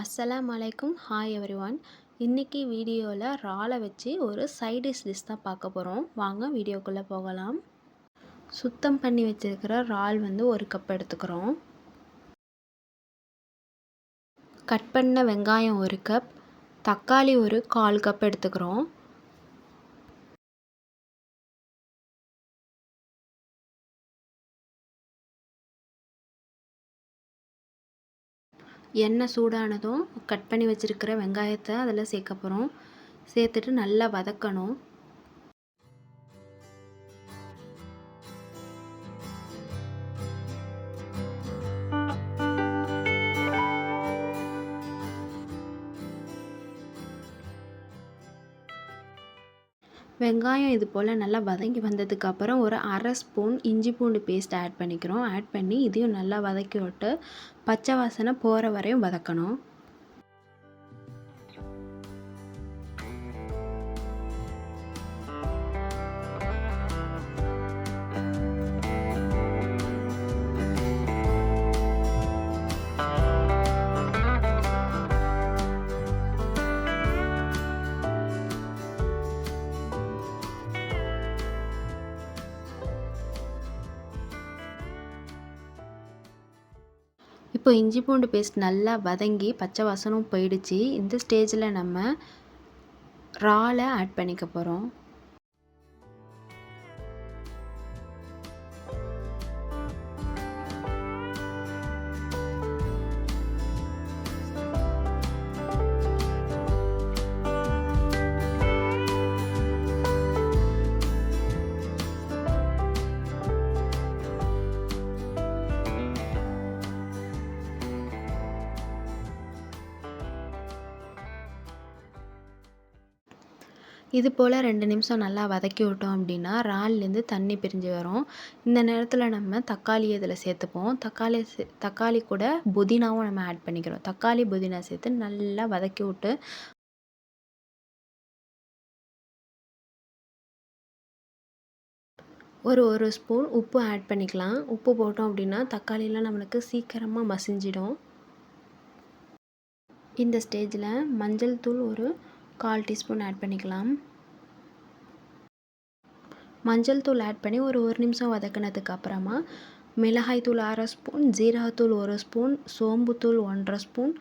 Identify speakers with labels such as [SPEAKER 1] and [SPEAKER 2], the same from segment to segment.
[SPEAKER 1] அஸ்ஸலாமு அலைக்கும். Hi everyone. இன்றைக்கி வீடியோவில் இறாலை வச்சு ஒரு சைடிஷ் டிஷ் தான் பார்க்க போகிறோம். வாங்க வீடியோக்குள்ளே போகலாம். சுத்தம் பண்ணி வச்சுருக்கிற இறால் ஒரு கப் எடுத்துக்கிறோம். கட் பண்ண வெங்காயம் ஒரு கப், தக்காளி ஒரு 1/4 கப் எடுத்துக்கிறோம். எண்ணெய் சூடானதும் கட் பண்ணி வச்சுருக்கிற வெங்காயத்தை அதில் சேர்க்க போகிறோம். சேர்த்துட்டு நல்லா வதக்கணும். வெங்காயம் இது போல் நல்லா வதங்கி வந்ததுக்கப்புறம் ஒரு 1/2 ஸ்பூன் இஞ்சி பூண்டு பேஸ்ட் ஆட் பண்ணிக்கிறோம். ஆட் பண்ணி இதையும் நல்லா வதக்கி விட்டு பச்சை வாசனை போகிற வரையும் வதக்கணும். இப்போ இஞ்சி பூண்டு பேஸ்ட் நல்லா வதங்கி பச்சை வாசனும் போயிடுச்சு. இந்த ஸ்டேஜில் நம்ம இறாலை ஆட் பண்ணிக்க போகிறோம். இது போல் 2 நிமிஷம் நல்லா வதக்கி விட்டோம் அப்படின்னா இறால்லேருந்து தண்ணி பிரிஞ்சு வரும். இந்த நேரத்தில் நம்ம தக்காளி இதில் சேர்த்துப்போம். தக்காளி கூட புதினாவும் நம்ம ஆட் பண்ணிக்கிறோம். தக்காளி புதினா சேர்த்து நல்லா வதக்கி விட்டு ஒரு ஸ்பூன் உப்பு ஆட் பண்ணிக்கலாம். உப்பு போட்டோம் அப்படின்னா தக்காளிலாம் நம்மளுக்கு சீக்கிரமாக மசிஞ்சிடும். இந்த ஸ்டேஜில் மஞ்சள் தூள் ஒரு 1/4 டீஸ்பூன் ஆட் பண்ணிக்கலாம். மஞ்சள் தூள் ஆட் பண்ணி ஒரு நிமிஷம் வதக்கினதுக்கு அப்புறமா மிளகாய் தூள் 1/2 ஸ்பூன், ஜீரகத்தூள் 1 ஸ்பூன், சோம்புத்தூள் 1/2 ஸ்பூன்,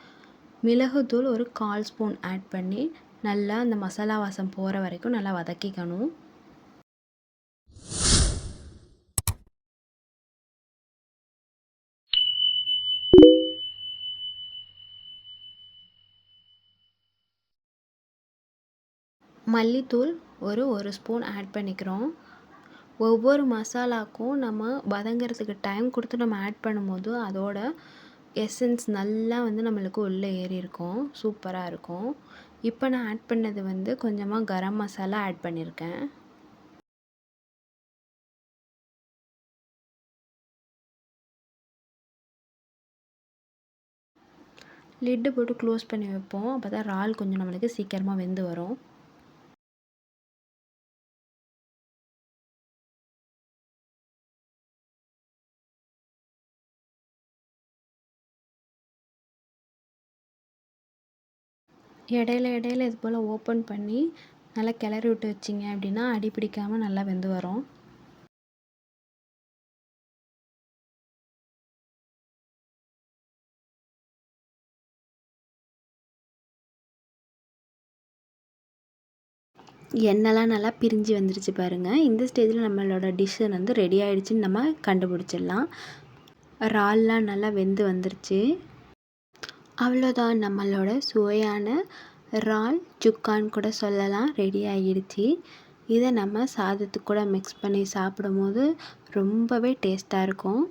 [SPEAKER 1] மிளகுத்தூள் ஒரு 1/4 ஸ்பூன் ஆட் பண்ணி நல்லா அந்த மசாலா வாசம் போகிற வரைக்கும் நல்லா வதக்கிக்கணும். மல்லித்தூள் ஒரு ஸ்பூன் ஆட் பண்ணிக்கிறோம். ஒவ்வொரு மசாலாக்கும் நம்ம வதங்கிறதுக்கு டைம் கொடுத்து நம்ம ஆட் பண்ணும்போது அதோட எசன்ஸ் நல்லா நம்மளுக்கு உள்ளே ஏறி இருக்கும். சூப்பராக இருக்கும். இப்போ நான் ஆட் பண்ணது கொஞ்சமாக கரம் மசாலா ஆட் பண்ணியிருக்கேன். லிட்டு போட்டு க்ளோஸ் பண்ணி வைப்போம். அப்போ தான் இறால் கொஞ்சம் நம்மளுக்கு சீக்கிரமாக வெந்து வரும். இடையில இது போல் ஓப்பன் பண்ணி நல்லா கிளறி விட்டு வச்சிங்க அப்படின்னா அடி பிடிக்காமல் நல்லா வெந்து வரும். எண்ணெய்லாம் நல்லா பிரிஞ்சு வந்துருச்சு பாருங்கள். இந்த ஸ்டேஜில் நம்மளோட டிஷ்ஷு ரெடி ஆகிடுச்சின்னு நம்ம கண்டுபிடிச்சிடலாம். இறால்லாம் நல்லா வெந்து வந்துருச்சு. அவ்வளோதான், நம்மளோட சுவையான இறால் சுக்கான்னு கூட சொல்லலாம், ரெடி ஆகிடுச்சு. இதை நம்ம சாதத்துக்கு கூட மிக்ஸ் பண்ணி சாப்பிடும்போது ரொம்பவே டேஸ்ட்டாக இருக்கும்.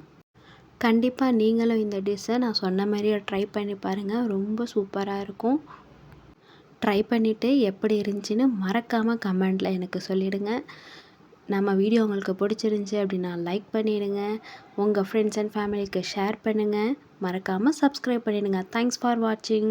[SPEAKER 1] கண்டிப்பாக நீங்களும் இந்த டிஷ்ஷை நான் சொன்ன மாதிரியே ட்ரை பண்ணி பாருங்கள். ரொம்ப சூப்பராக இருக்கும். ட்ரை பண்ணிவிட்டு எப்படி இருந்துச்சுன்னு மறக்காமல் கமெண்ட்டில் எனக்கு சொல்லிவிடுங்க. நம்ம வீடியோ உங்களுக்கு பிடிச்சிருந்துச்சி அப்படின்னா லைக் பண்ணிவிடுங்க. உங்கள் ஃப்ரெண்ட்ஸ் அண்ட் ஃபேமிலிக்கு ஷேர் பண்ணுங்கள். மறக்காமல் சப்ஸ்கிரைப் பண்ணிவிடுங்க. தேங்க்ஸ் ஃபார் வாட்சிங்.